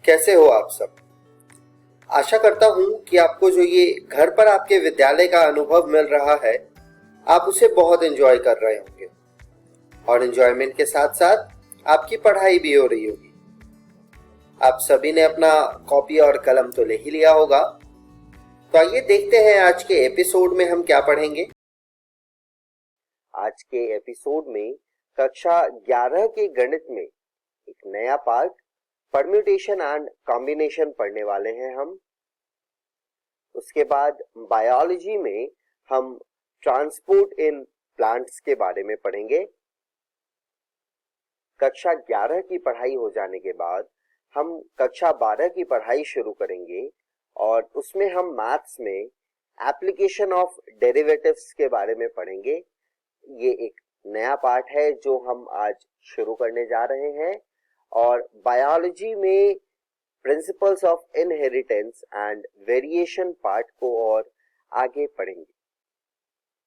कैसे हो आप सब। आशा करता हूँ कि आपको जो ये घर पर आपके विद्यालय का अनुभव मिल रहा है, आप उसे बहुत एंजॉय कर रहे होंगे और एंजॉयमेंट के साथ साथ आपकी पढ़ाई भी हो रही होगी। आप सभी ने अपना कॉपी और कलम तो ले ही लिया होगा। तो आइए देखते हैं आज के एपिसोड में हम क्या पढ़ेंगे। आज के एपिसोड में कक्षा 11 के गणित में एक नया पार्ट परम्यूटेशन एंड कॉम्बिनेशन पढ़ने वाले हैं हम। उसके बाद बायोलॉजी में हम ट्रांसपोर्ट इन प्लांट्स के बारे में पढ़ेंगे। कक्षा 11 की पढ़ाई हो जाने के बाद हम कक्षा 12 की पढ़ाई शुरू करेंगे और उसमें हम मैथ्स में एप्लीकेशन ऑफ डेरिवेटिव्स के बारे में पढ़ेंगे। ये एक नया पार्ट है जो हम आज शुरू करने जा रहे हैं और बायोलॉजी में principles of inheritance and variation part को और आगे पढ़ेंगे।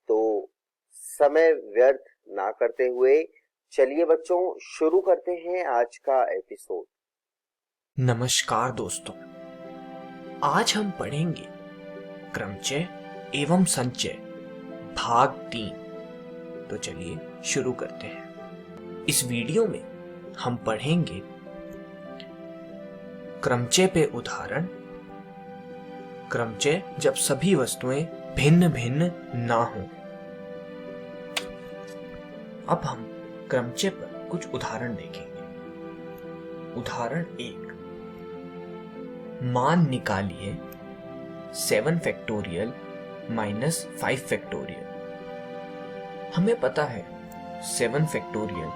तो समय व्यर्थ ना करते हुए चलिए बच्चों शुरू करते हैं आज का एपिसोड। नमस्कार दोस्तों, आज हम पढ़ेंगे क्रमचय एवं संचय भाग 3। तो चलिए शुरू करते हैं। इस वीडियो में हम पढ़ेंगे क्रमचय पे उदाहरण। क्रमचय जब सभी वस्तुएं भिन्न भिन्न ना हो। अब हम क्रमचय पर कुछ उदाहरण देखेंगे। उदाहरण 1, मान निकालिए 7 फैक्टोरियल माइनस 5 फैक्टोरियल। हमें पता है 7 फैक्टोरियल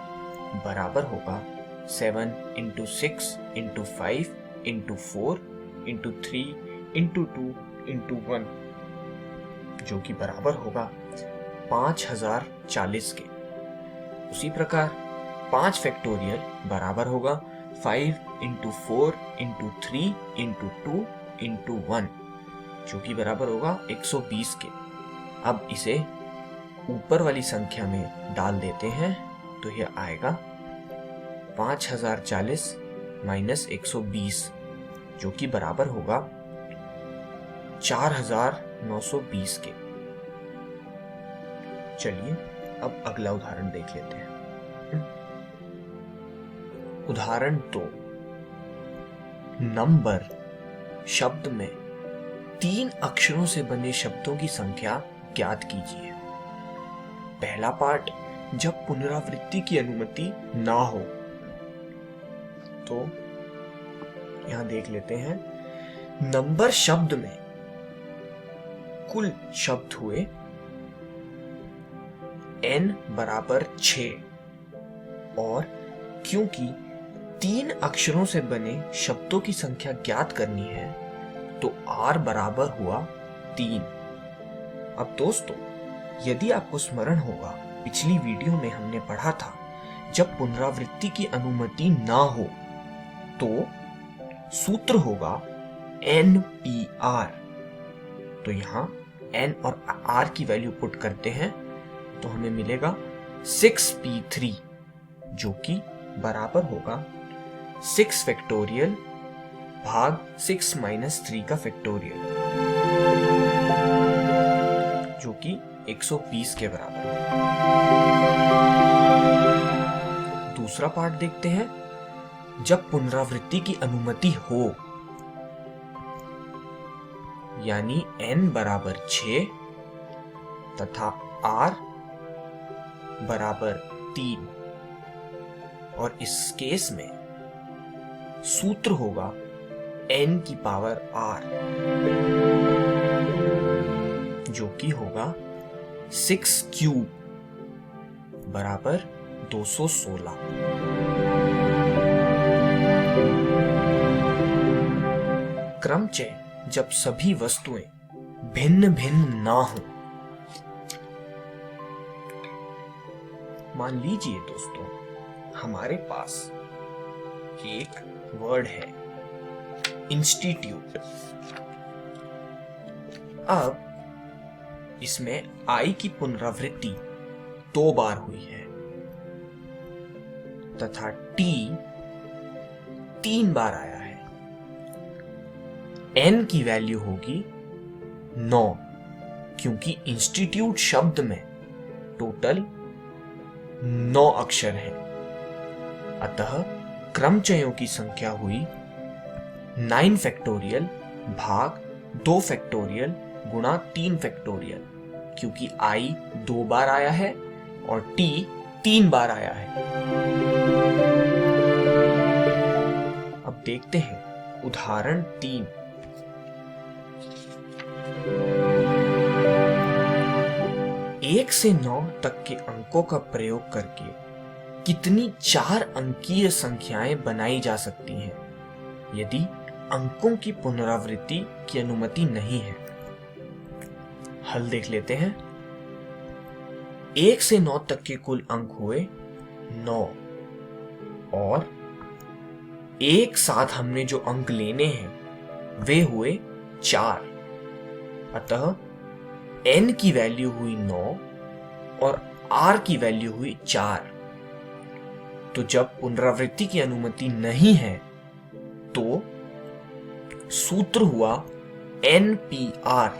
बराबर होगा 7 into 6 into 5 into 4 into 3 into 2 into 1, जो कि बराबर होगा 5040 के। उसी प्रकार 5 फैक्टोरियल बराबर होगा 5 इंटू 4 इंटू 3 इंटू 2 इंटू 1, जो कि बराबर होगा 120 के। अब इसे ऊपर वाली संख्या में डाल देते हैं तो यह आएगा 5040 माइनस 120, जो कि बराबर होगा 4920 के। चलिए अब अगला उदाहरण देख लेते हैं। उदाहरण 2, नंबर शब्द में 3 अक्षरों से बने शब्दों की संख्या ज्ञात कीजिए। पहला पार्ट, जब पुनरावृत्ति की अनुमति ना हो। तो यहां देख लेते हैं, नंबर शब्द में कुल शब्द हुए n बराबर 6 और क्योंकि 3 अक्षरों से बने शब्दों की संख्या ज्ञात करनी है तो r बराबर हुआ 3। अब दोस्तों, यदि आपको स्मरण होगा, पिछली वीडियो में हमने पढ़ा था जब पुनरावृत्ति की अनुमति ना हो तो सूत्र होगा NPR। तो यहां n और r की वैल्यू पुट करते हैं तो हमें मिलेगा 6p3, जो कि बराबर होगा 6 फैक्टोरियल भाग 6 माइनस 3 का फैक्टोरियल, जो कि 120 के बराबर है। दूसरा पार्ट देखते हैं, जब पुनरावृत्ति की अनुमति हो, यानी n बराबर 6 तथा r बराबर 3, और इस केस में सूत्र होगा n की पावर r, जो कि होगा 6 क्यूब बराबर 216। क्रमचय जब सभी वस्तुएं भिन्न भिन्न ना हो। मान लीजिए दोस्तों, हमारे पास एक वर्ड है इंस्टीट्यूट। अब इसमें आई की पुनरावृत्ति 2 बार हुई है तथा टी 3 बार आया है। n की वैल्यू होगी 9, क्योंकि इंस्टीट्यूट शब्द में टोटल 9 अक्षर हैं। अतः क्रमचयों की संख्या हुई 9 फैक्टोरियल भाग 2 फैक्टोरियल गुणा 3 फैक्टोरियल, क्योंकि i 2 बार आया है और t 3 बार आया है। अब देखते हैं उदाहरण 3। एक से 9 तक के अंकों का प्रयोग करके कितनी 4 अंकीय संख्याएं बनाई जा सकती हैं यदि अंकों की पुनरावृत्ति की अनुमति नहीं है। हल देख लेते हैं। 1 से 9 तक के कुल अंक हुए 9 और एक साथ हमने जो अंक लेने हैं वे हुए 4। अतः n की वैल्यू हुई 9 और r की वैल्यू हुई 4। तो जब पुनरावृत्ति की अनुमति नहीं है तो सूत्र हुआ NPR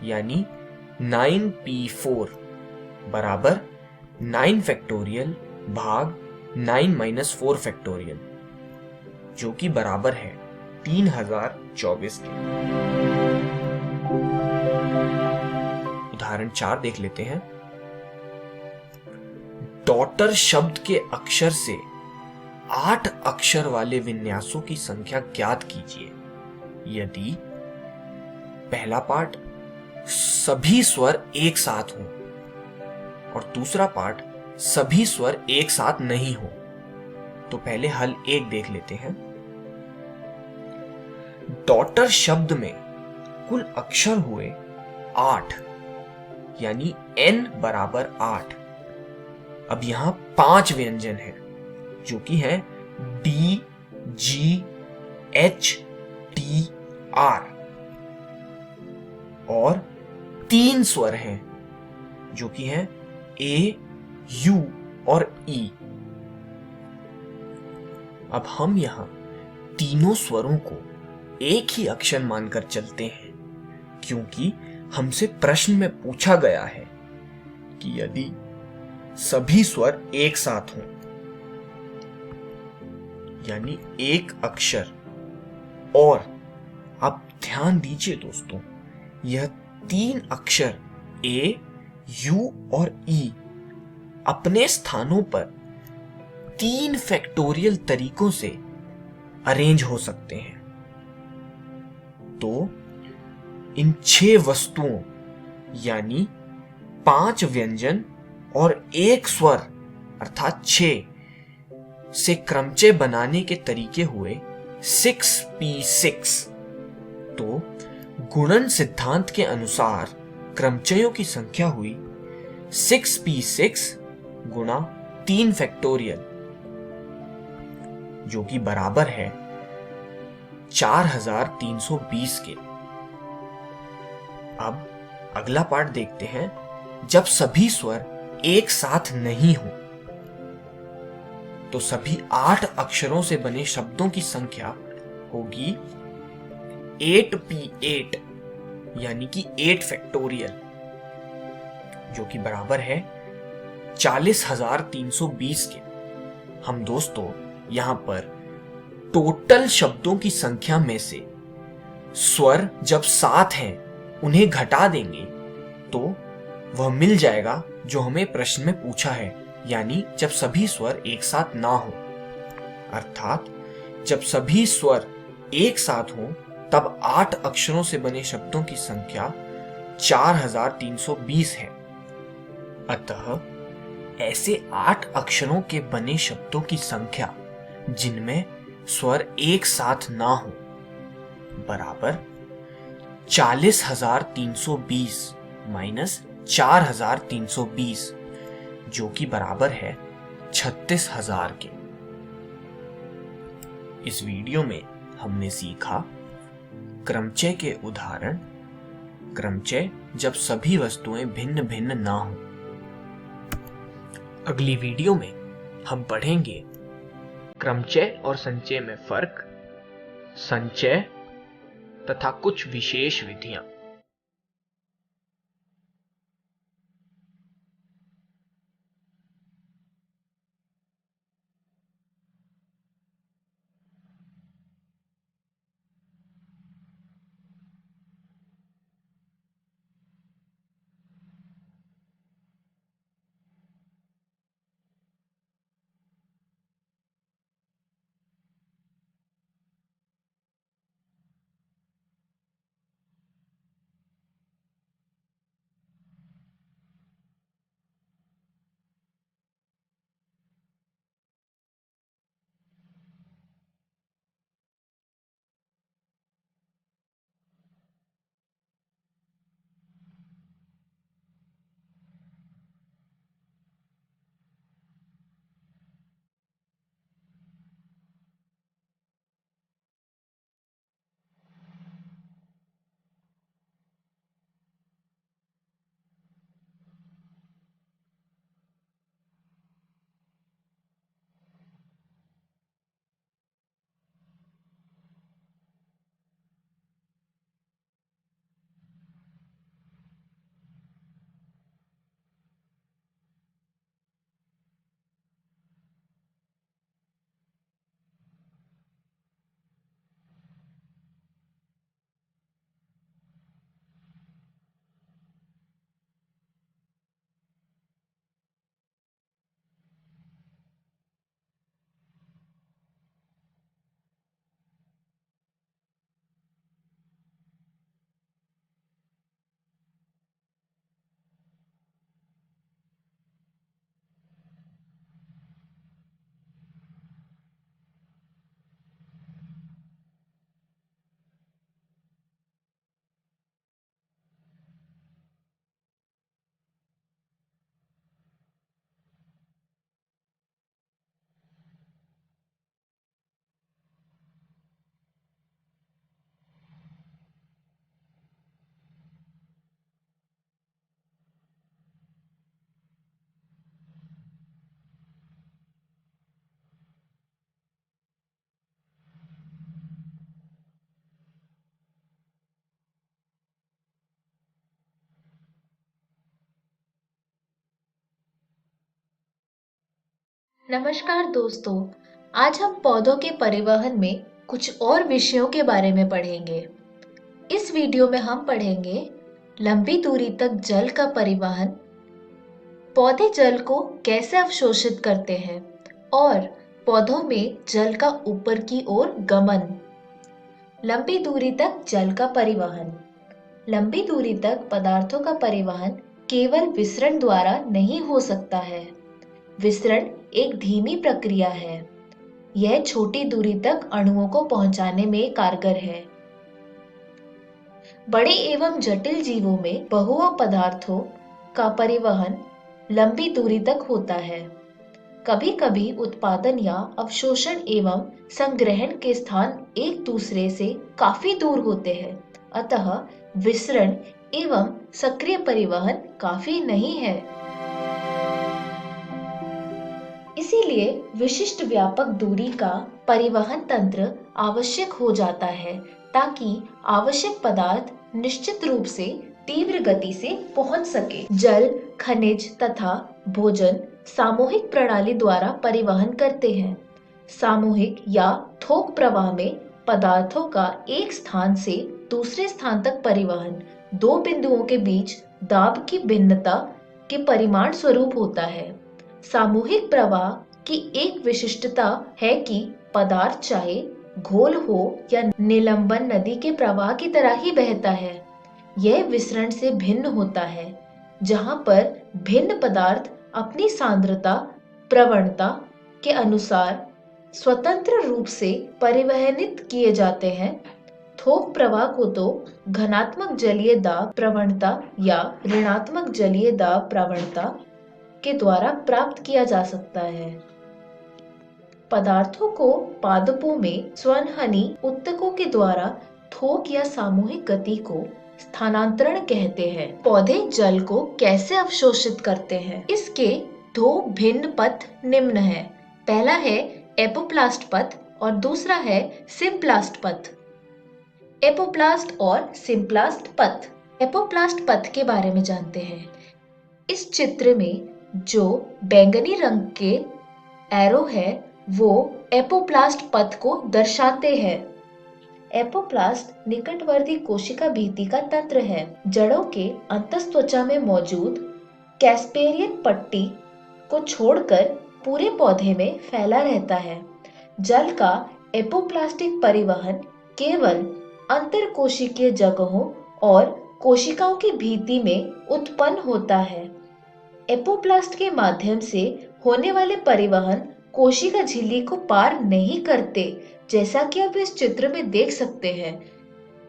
यानी 9P4 बराबर 9 फैक्टोरियल भाग 9 - 4 फैक्टोरियल, जो कि बराबर है 3024 के। उदाहरण 4 देख लेते हैं। डॉटर शब्द के अक्षर से 8 अक्षर वाले विन्यासों की संख्या ज्ञात कीजिए यदि पहला पार्ट सभी स्वर एक साथ हों और दूसरा पार्ट सभी स्वर एक साथ नहीं हो। तो पहले हल 1 देख लेते हैं। डॉटर शब्द में कुल अक्षर हुए 8 यानी n बराबर 8। अब यहां 5 व्यंजन हैं जो कि है D, G, H, T, R और 3 स्वर हैं जो कि हैं A, U और E। अब हम यहां तीनों स्वरों को एक ही अक्षर मानकर चलते हैं, क्योंकि हमसे प्रश्न में पूछा गया है कि यदि सभी स्वर एक साथ हों यानी एक अक्षर। और आप ध्यान दीजिए दोस्तों, यह 3 अक्षर A, U और E अपने स्थानों पर 3 फैक्टोरियल तरीकों से अरेंज हो सकते हैं। तो इन 6 वस्तुओं यानी 5 व्यंजन और 1 स्वर अर्थात 6 से क्रमचय बनाने के तरीके हुए 6p6। तो गुणन सिद्धांत के अनुसार क्रमचयों की संख्या हुई 6p6 गुणा 3 फैक्टोरियल, जो कि बराबर है 4320 के। अब अगला पार्ट देखते हैं। जब सभी स्वर एक साथ नहीं हो तो सभी 8 अक्षरों से बने शब्दों की संख्या होगी 8p8 यानी कि 8 फैक्टोरियल, जो कि बराबर है 40320 के। हम दोस्तों यहां पर टोटल शब्दों की संख्या में से स्वर जब 7 हैं उन्हें घटा देंगे तो वह मिल जाएगा जो हमें प्रश्न में पूछा है, यानी जब सभी स्वर एक साथ ना हो। अर्थात जब सभी स्वर एक साथ हों तब 8 अक्षरों से बने शब्दों की संख्या 4320 है। अतः ऐसे 8 अक्षरों के बने शब्दों की संख्या जिनमें स्वर एक साथ ना हो बराबर 40,320 माइनस 4,320, जो कि बराबर है 36,000 के। इस वीडियो में हमने सीखा क्रमचय के उदाहरण। क्रमचय जब सभी वस्तुएं भिन्न भिन्न ना हो। अगली वीडियो में हम पढ़ेंगे क्रमचय और संचय में फर्क, संचय तथा कुछ विशेष विधियां। नमस्कार दोस्तों, आज हम पौधों के परिवहन में कुछ और विषयों के बारे में पढ़ेंगे। इस वीडियो में हम पढ़ेंगे लंबी दूरी तक जल का परिवहन, पौधे जल को कैसे अवशोषित करते हैं और पौधों में जल का ऊपर की ओर गमन। लंबी दूरी तक जल का परिवहन। लंबी दूरी तक पदार्थों का परिवहन केवल विसरण द्वारा नहीं हो सकता है। विसरण एक धीमी प्रक्रिया है। यह छोटी दूरी तक अणुओं को पहुंचाने में कारगर है। बड़े एवं जटिल जीवों में बहुआ पदार्थों का परिवहन लंबी दूरी तक होता है। कभी-कभी उत्पादन या अवशोषण एवं संग्रहण के स्थान एक दूसरे से काफी दूर होते हैं, अतः विसरण एवं सक्रिय परिवहन काफी नहीं है। इसीलिए विशिष्ट व्यापक दूरी का परिवहन तंत्र आवश्यक हो जाता है ताकि आवश्यक पदार्थ निश्चित रूप से तीव्र गति से पहुंच सके। जल, खनिज तथा भोजन सामूहिक प्रणाली द्वारा परिवहन करते हैं। सामूहिक या थोक प्रवाह में पदार्थों का एक स्थान से दूसरे स्थान तक परिवहन दो बिंदुओं के बीच दाब की भिन्नता के परिमाण स्वरूप होता है। सामूहिक प्रवाह की एक विशिष्टता है कि पदार्थ चाहे घोल हो या निलंबन नदी के प्रवाह की तरह ही बहता है। यह विसरण से भिन्न होता है, जहां पर भिन्न पदार्थ अपनी सांद्रता प्रवणता के अनुसार स्वतंत्र रूप से परिवहनित किए जाते हैं। थोक प्रवाह को तो घनात्मक जलीय दाब प्रवणता या ऋणात्मक जलीय दाब प्रवणता के द्वारा प्राप्त किया जा सकता है। पदार्थों को पादपों में स्वनहनी उत्तकों के द्वारा थोक या सामूहिक गति को स्थानांतरण कहते हैं। पौधे जल को कैसे अवशोषित करते हैं? इसके दो भिन्न पथ निम्न है। पहला है एपोप्लास्ट पथ और दूसरा है सिम्प्लास्ट पथ। एपोप्लास्ट और सिम्प्लास्ट पथ। एपोप्लास्ट पथ के बारे में जानते हैं। इस चित्र में जो बैंगनी रंग के एरो है वो एपोप्लास्ट पथ को दर्शाते हैं। एपोप्लास्ट निकटवर्ती कोशिका भित्ति का तंत्र है। जड़ों के अंतस्त्वचा में मौजूद कैस्पेरियन पट्टी को छोड़कर पूरे पौधे में फैला रहता है। जल का एपोप्लास्टिक परिवहन केवल अंतरकोशिकीय जगहों और कोशिकाओं की भित्ति में उत्पन्न होता है। एपोप्लास्ट के माध्यम से होने वाले परिवहन कोशिका झिल्ली को पार नहीं करते, जैसा कि आप इस चित्र में देख सकते हैं।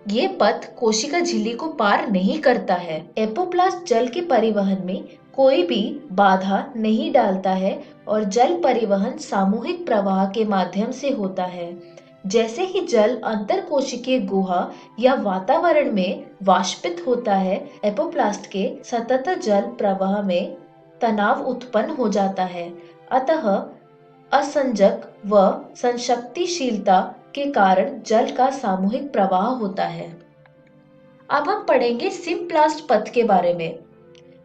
ये पथ कोशिका झिल्ली को पार नहीं करता है। एपोप्लास्ट जल के परिवहन में कोई भी बाधा नहीं डालता है और जल परिवहन सामूहिक प्रवाह के माध्यम से होता है। जैसे ही जल अंतरकोशिकीय गुहा या वातावरण में वाष्पित होता है, एपोप्लास्ट के सतत जल प्रवाह में तनाव उत्पन्न हो जाता है। अतः असंजक व संशक्तिशीलता के कारण जल का सामूहिक प्रवाह होता है। अब हम पढ़ेंगे सिम्प्लास्ट पथ के बारे में।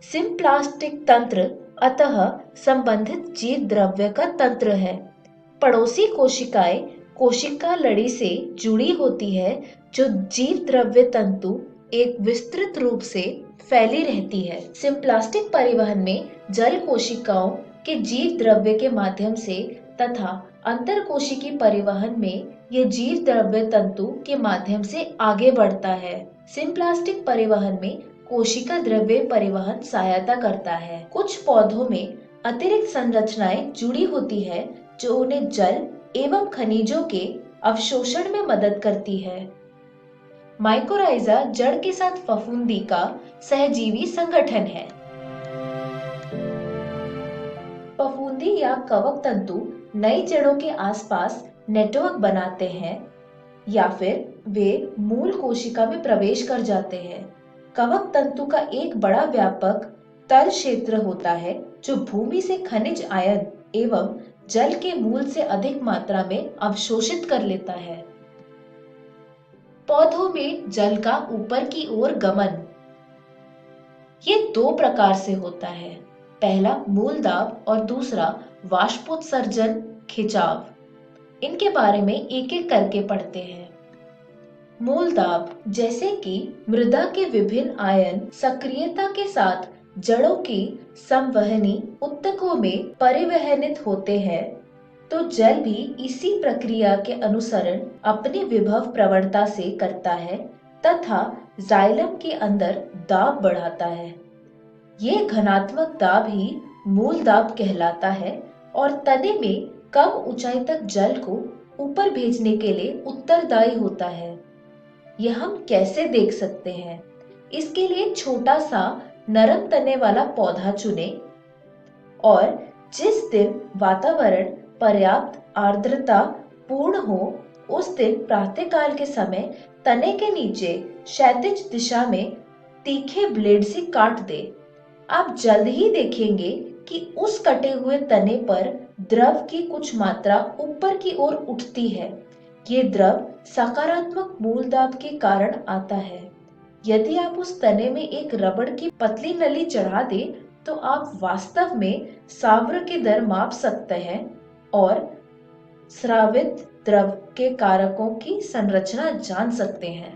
सिम्प्लास्टिक तंत्र अतः संबंधित जीव द्रव्य का तंत्र है। पड़ोसी कोशिकाएं कोशिका लड़ी से जुड़ी होती है, जो जीव द्रव्य तंतु एक विस्तृत रूप से फैली रहती है। सिम्प्लास्टिक परिवहन में जल कोशिकाओं के जीव द्रव्य के माध्यम से तथा अंतरकोशिकीय परिवहन में ये जीव द्रव्य तंतु के माध्यम से आगे बढ़ता है। सिम्प्लास्टिक परिवहन में कोशिका द्रव्य परिवहन सहायता करता है। कुछ पौधों में अतिरिक्त संरचनाएं जुड़ी होती है जो उन्हें जल एवं खनिजों के अवशोषण में मदद करती है। माइकोराइजा जड़ के साथ फफूंदी का सहजीवी संगठन है। फफूंदी या कवक तंतु नई जड़ों के आसपास नेटवर्क बनाते हैं या फिर वे मूल कोशिका में प्रवेश कर जाते हैं। कवक तंतु का एक बड़ा व्यापक तल क्षेत्र होता है जो भूमि से खनिज आयन एवं जल के मूल से अधिक मात्रा में अवशोषित कर लेता है। पौधों में जल का ऊपर की ओर गमन ये दो प्रकार से होता है। पहला मूल दाब और दूसरा वाष्पोत्सर्जन खिंचाव। इनके बारे में एक एक करके पढ़ते हैं। मूल दाब, जैसे कि मृदा के विभिन्न आयन सक्रियता के साथ जड़ों की संवहनी ऊतकों में परिवहनित होते हैं, तो जल भी इसी प्रक्रिया के अनुसरण अपनी विभव प्रवणता से करता है तथा जाइलम के अंदर दाब बढ़ाता है। ये घनात्मक दाब ही मूल दाब कहलाता है और तने में कम ऊंचाई तक जल को ऊपर भेजने के लिए उत्तरदायी होता है। यह हम कैसे देख सकते हैं? इसके लिए छोटा सा नरम तने वाला पौधा चुनें और जिस दिन वातावरण पर्याप्त आर्द्रता पूर्ण हो उस दिन प्रातःकाल के समय तने के नीचे क्षैतिज दिशा में तीखे ब्लेड से काट दे। आप जल्द ही देखेंगे कि उस कटे हुए तने पर द्रव की कुछ मात्रा ऊपर की ओर उठती है। ये द्रव सकारात्मक मूल दाब के कारण आता है। यदि आप उस तने में एक रबड़ की पतली नली चढ़ा दें तो आप वास्तव में सावर की दर माप सकते हैं और स्रावित द्रव के कारकों की संरचना जान सकते हैं।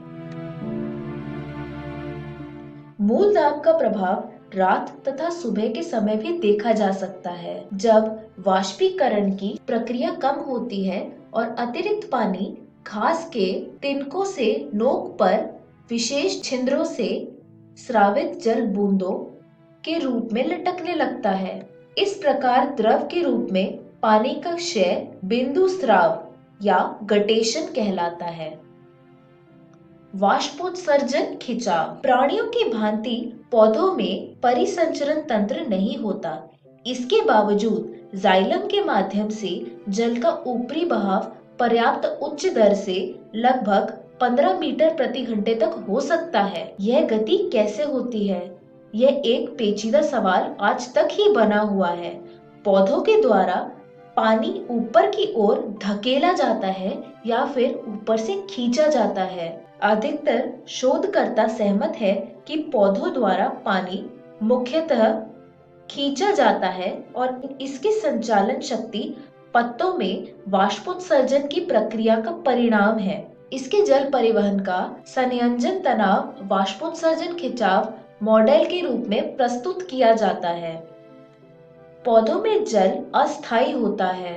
मूल दाब का प्रभाव रात तथा सुबह के समय भी देखा जा सकता है, जब वाष्पीकरण की प्रक्रिया कम होती है और अतिरिक्त पानी घास के तिनकों से नोक पर विशेष छिद्रों से स्रावित जल बूंदों के रूप में लटकने लगता है। इस प्रकार द्रव के रूप में पानी का क्षय बिंदु स्राव या गटेशन कहलाता है। वाष्पोत्सर्जन खिंचाव। प्राणियों की भांति पौधों में परिसंचरण तंत्र नहीं होता। इसके बावजूद जाइलम के माध्यम से जल का ऊपरी बहाव पर्याप्त उच्च दर से लगभग 15 मीटर प्रति घंटे तक हो सकता है। यह गति कैसे होती है? यह एक पेचीदा सवाल आज तक ही बना हुआ है। पौधों के द्वारा पानी ऊपर की ओर धकेला जाता है या फिर ऊपर से खींचा जाता है। अधिकतर शोधकर्ता सहमत है कि पौधों द्वारा पानी मुख्यतः खींचा जाता है और इसकी संचालन शक्ति पत्तों में वाष्पोत्सर्जन की प्रक्रिया का परिणाम है। इसके जल परिवहन का संयोजन तनाव वाष्पोत्सर्जन खिंचाव मॉडल के रूप में प्रस्तुत किया जाता है। पौधों में जल अस्थायी होता है।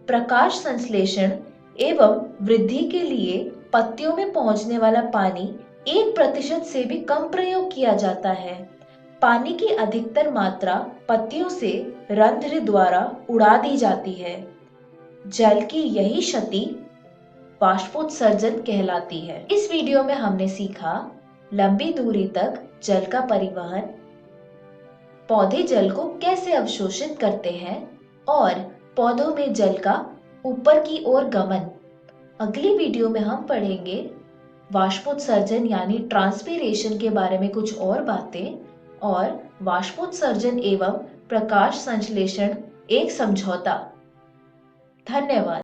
प्रकाश संश्लेषण एवं वृद्धि के लिए पत्तियों में पहुंचने वाला पानी 1% से भी कम प्रयोग किया जाता है। पानी की अधिकतर मात्रा पत्तियों से रंध्र द्वारा उड़ा दी जाती है। जल की यही क्षति वाष्पोत्सर्जन कहलाती है। इस वीडियो में हमने सीखा लंबी दूरी तक जल का परिवहन, पौधे जल को कैसे अवशोषित करते हैं और पौधों में जल का ऊपर की ओर गमन। अगली वीडियो में हम पढ़ेंगे वाष्पोत्सर्जन यानी ट्रांसपीरेशन के बारे में कुछ और बातें और वाष्पोत्सर्जन एवं प्रकाश संश्लेषण एक समझौता। धन्यवाद।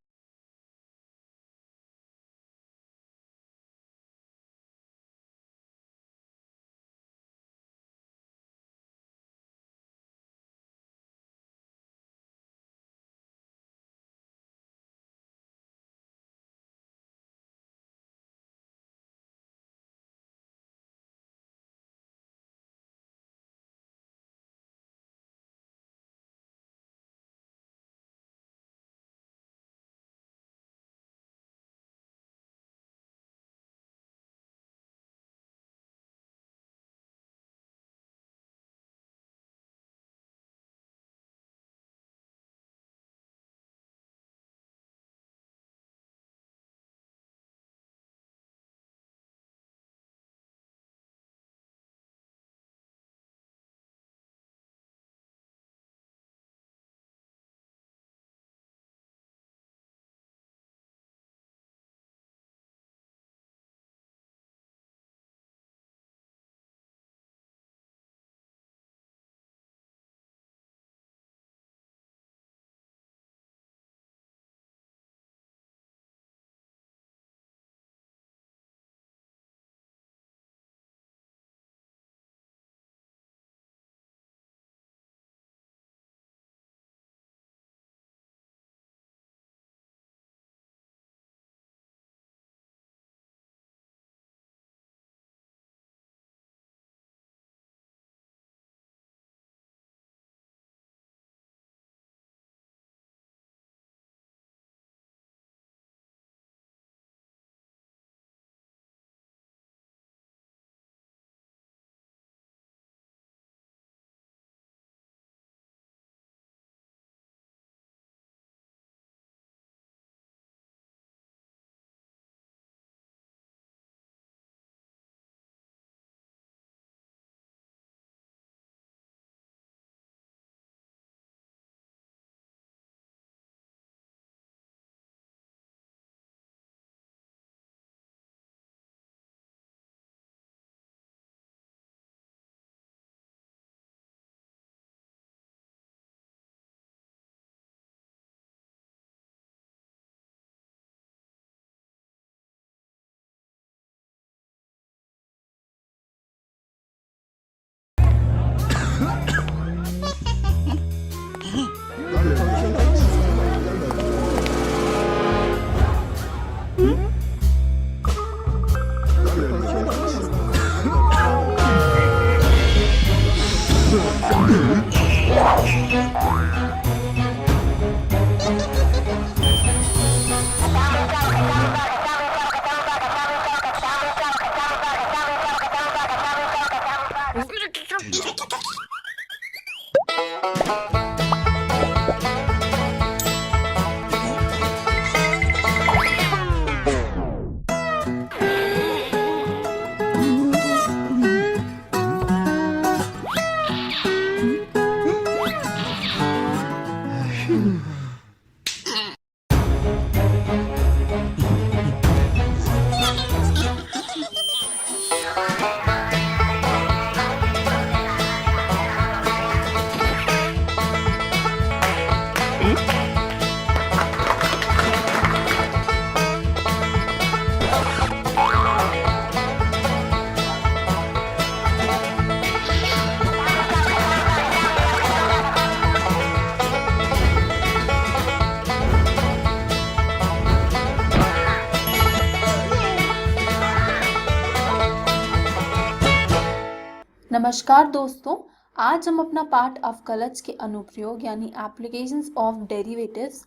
नमस्कार दोस्तों, आज हम अपना पार्ट अवकलज के अनुप्रयोग यानी एप्लीकेशंस ऑफ डेरिवेटिव्स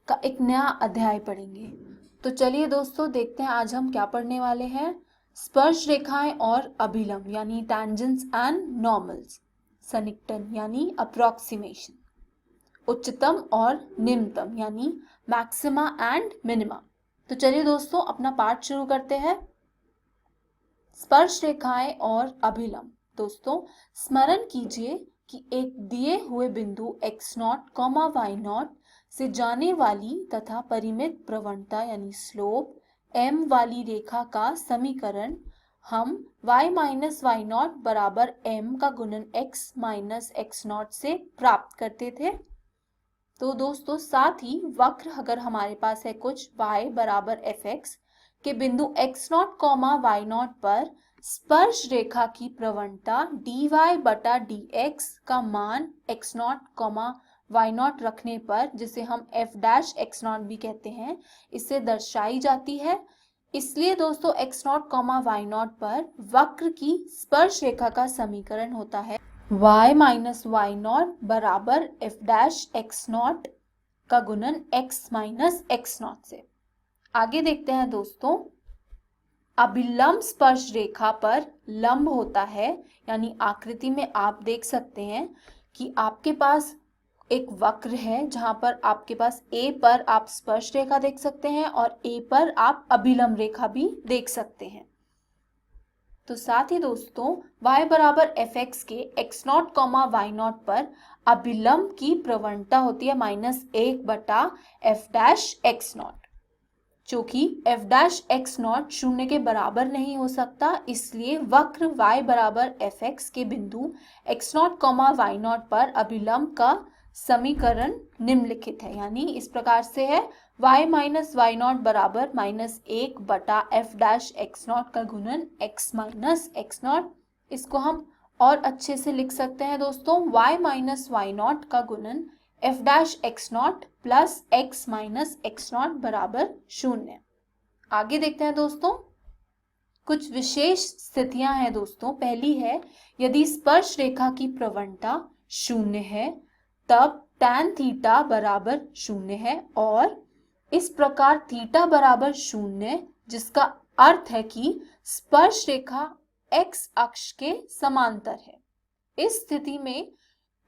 का एक नया अध्याय पढ़ेंगे। तो चलिए दोस्तों देखते हैं आज हम क्या पढ़ने वाले हैं। स्पर्श रेखाएं और अभिलंब यानी टैंजेंट्स एंड नॉर्मल्स, सन्निकटन यानी अप्रोक्सीमेशन, उच्चतम और निम्नतम यानी मैक्सिमा एंड मिनिमा। तो चलिए दोस्तों अपना पाठ शुरू करते हैं। स्पर्श रेखाएं और अभिलंब। दोस्तों स्मरण कीजिए कि एक दिए हुए बिंदु x0, y0 से जाने वाली तथा परिमित प्रवणता यानी स्लोप m वाली रेखा का समीकरण हम y माइनस y0 बराबर m का गुणन x माइनस x0 से प्राप्त करते थे। तो दोस्तों साथ ही वक्र अगर हमारे पास है कुछ y बराबर fx के बिंदु x0, y0 पर स्पर्श रेखा की प्रवणता dy बटा dx का मान x0, y0 रखने पर, जिसे हम f डैश x0 भी कहते हैं, इससे दर्शाई जाती है। इसलिए दोस्तों x0, y0 पर वक्र की स्पर्श रेखा का समीकरण होता है y माइनस y0 बराबर f डैश x0 का गुणन x माइनस x0 से। आगे देखते हैं दोस्तों, अभिलंब स्पर्श रेखा पर लंब होता है, यानी आकृति में आप देख सकते हैं कि आपके पास एक वक्र है जहां पर आपके पास A पर आप स्पर्श रेखा देख सकते हैं और A पर आप अभिलंब रेखा भी देख सकते हैं। तो साथ ही दोस्तों y बराबर fx के x0, y0 पर अभिलंब की प्रवणता होती है -1 बटा f डैश x0, जो कि f डैश x0 शून्य के बराबर नहीं हो सकता। इसलिए वक्र y बराबर fx के बिंदु x0, y0 पर अभिलंब का समीकरण निम्नलिखित है, यानी इस प्रकार से है y माइनस y0 बराबर -1 बटा f डैश x0 का गुणन x माइनस x0। इसको हम और अच्छे से लिख सकते हैं दोस्तों, y माइनस y0 का गुणन f dash x0 plus x minus x0 बराबर 0। आगे देखते हैं दोस्तों, कुछ विशेष स्थितियां हैं दोस्तों। पहली है, यदि स्पर्श रेखा की प्रवणता 0 है तब tan थीटा बराबर 0 है, और इस प्रकार थीटा बराबर 0, जिसका अर्थ है कि स्पर्श रेखा x अक्ष के समांतर है। इस स्थिति में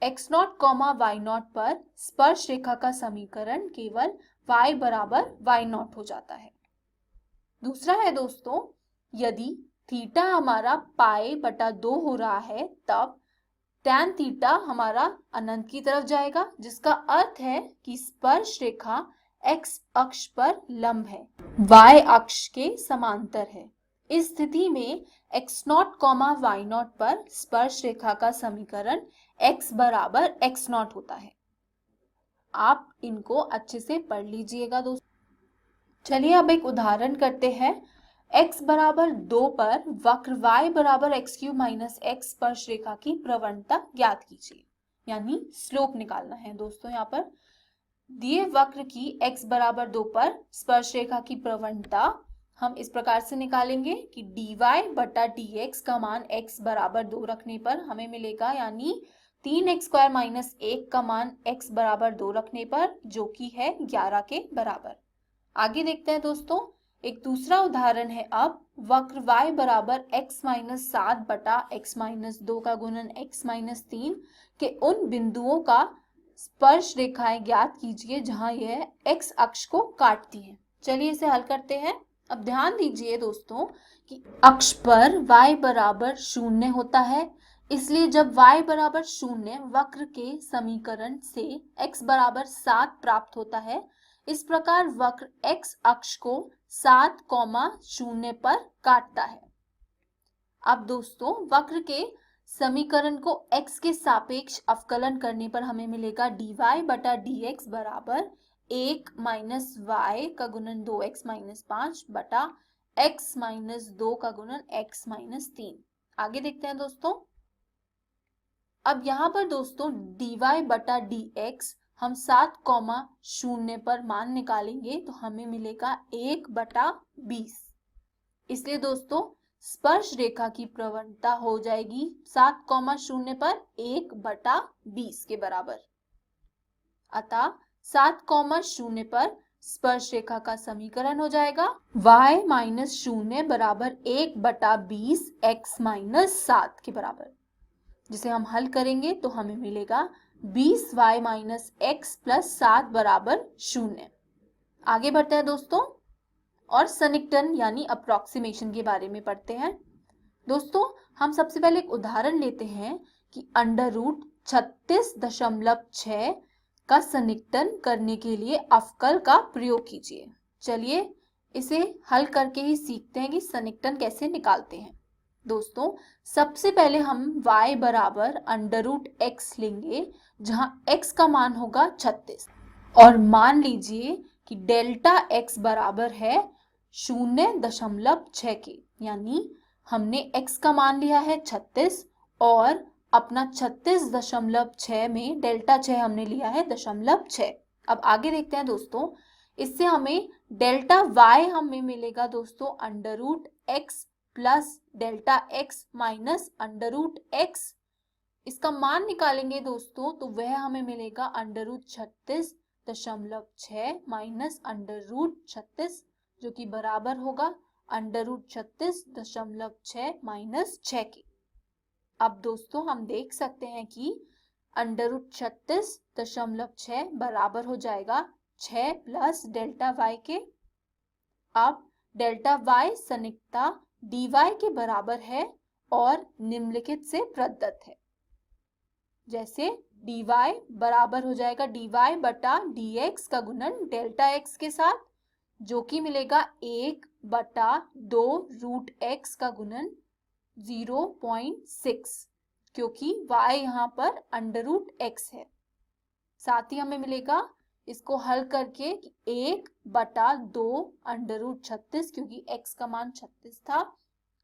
x0, y0 पर स्पर्श रेखा का समीकरण केवल y बराबर y0 हो जाता है। दूसरा है दोस्तों, यदि थीटा हमारा पाई बटा 2 हो रहा है तब tan थीटा हमारा अनंत की तरफ जाएगा, जिसका अर्थ है कि स्पर्श रेखा x अक्ष पर लंब है, y अक्ष के समांतर है। इस स्थिति में x0, y0 पर स्पर्श रेखा का समीकरण x बराबर x0 होता है। आप इनको अच्छे से पढ़ लीजिएगा दोस्तों। चलिए अब एक उदाहरण करते हैं। x बराबर 2 पर वक्र y बराबर x क्यूब माइनस x स्पर्श रेखा की प्रवणता ज्ञात कीजिए, यानी स्लोप निकालना है दोस्तों। यहाँ पर दिए वक्र की x बराबर 2 पर स्पर्श रेखा की प्रवणता हम इस प्रकार से निकालेंगे कि dy बटा dx का मान x बराबर 2 रखने पर हमें मिलेगा, यानी 3x स्क्वायर माइनस 1 का मान x बराबर 2 रखने पर, जो कि है 11 के बराबर। आगे देखते हैं दोस्तों, एक दूसरा उदाहरण है। अब वक्र y बराबर x माइनस 7 बटा x माइनस 2 का गुणन x माइनस 3 के उन बिंदुओं का स्पर्श रेखाएं ज्ञात कीजिए जहां यह x अक्ष को काटती हैं। चलिए इसे हल करते हैं। अब ध्यान दीजिए दोस्तों कि अक्ष पर y बराबर 0 होता है, इसलिए जब y बराबर 0 वक्र के समीकरण से x बराबर 7 प्राप्त होता है। इस प्रकार वक्र x अक्ष को 7, 0 पर काटता है। अब दोस्तों वक्र के समीकरण को x के सापेक्ष अवकलन करने पर हमें मिलेगा dy बटा dx बराबर 1 माइनस y का गुणन 2x माइनस 5 बटा x माइनस 2 का गुणन x माइनस 3। आगे देखते हैं दोस्तों। अब यहाँ पर दोस्तों dy बटा dx हम 7, 0 पर मान निकालेंगे तो हमें मिलेगा 1 बटा 20। इसलिए दोस्तों स्पर्श रेखा की प्रवणता हो जाएगी 7,0 पर 1/20 के बराबर। अतः 7,0 पर स्पर्श रेखा का समीकरण हो जाएगा y-0 बराबर 1/20 x - 7 के बराबर, जिसे हम हल करेंगे तो हमें मिलेगा 20y - x + 7 बराबर 0। आगे बढ़ते हैं दोस्तों और सन्निकटन यानी अप्रोक्सीमेशन के बारे में पढ़ते हैं। दोस्तों हम सबसे पहले एक उदाहरण लेते हैं कि √36.6 का सन्निकटन करने के लिए अवकल का प्रयोग कीजिए। चलिए इसे हल करके ही सीखते हैं कि सन्निकटन कैसे निकालते हैं। दोस्तों सबसे पहले हम y बराबर √x लेंगे, जहां x का मान होगा 36, और मान लीजिए कि डेल्टा x बराबर है 0.6 के, यानी हमने x का मान लिया है 36 और अपना 36.6 में डेल्टा 6 हमने लिया है 0.6। अब आगे देखते हैं दोस्तों, इससे हमें डेल्टा y हमें मिलेगा दोस्तों √x plus delta x minus √x। इसका मान निकालेंगे दोस्तों तो वह हमें मिलेगा √36.6 माइनस √36, जो कि बराबर होगा √36.6 माइनस 6 के। अब दोस्तों हम देख सकते हैं कि √36.6 बराबर हो जाएगा 6 प्लस डेल्टा y के। अब डेल्टा y सन्निकटता dy के बराबर है और निम्नलिखित से प्रदत्त है, जैसे dy बराबर हो जाएगा dy बटा dx का गुणन डेल्टा x के साथ, जो कि मिलेगा 1/2 √x का गुणन 0.6, क्योंकि y यहाँ पर √x है। साथ ही हमें मिलेगा इसको हल करके 1/2 √36, क्योंकि x का मान 36 था,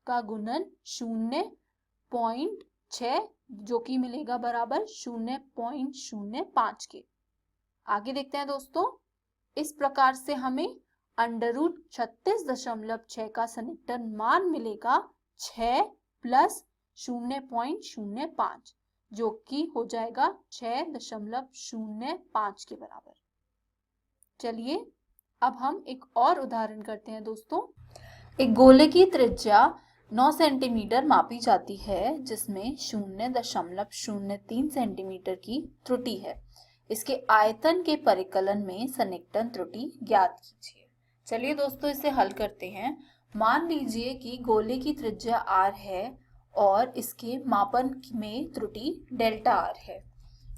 का गुणन 0.6, जो कि मिलेगा बराबर 0.05 के। आगे देखते हैं दोस्तों, इस प्रकार से हमें √36.6 का सन्निकटन मान मिलेगा 6 प्लस 0.05, जो कि हो जाएगा 6.05 के बराबर। चलिए अब हम एक और उदाहरण करते हैं दोस्तों। एक गोले की त्रिज्या 9 सेंटीमीटर मापी जाती है, जिसमें 0.03 सेंटीमीटर की त्रुटि है। इसके आयतन के परिकलन में सन्निकटन त्रुटि ज्ञात कीजिए। चलिए दोस्तों इसे हल करते हैं। मान लीजिए कि गोले की त्रिज्या r है और इसके मापन में त्रुटि डेल्टा r है।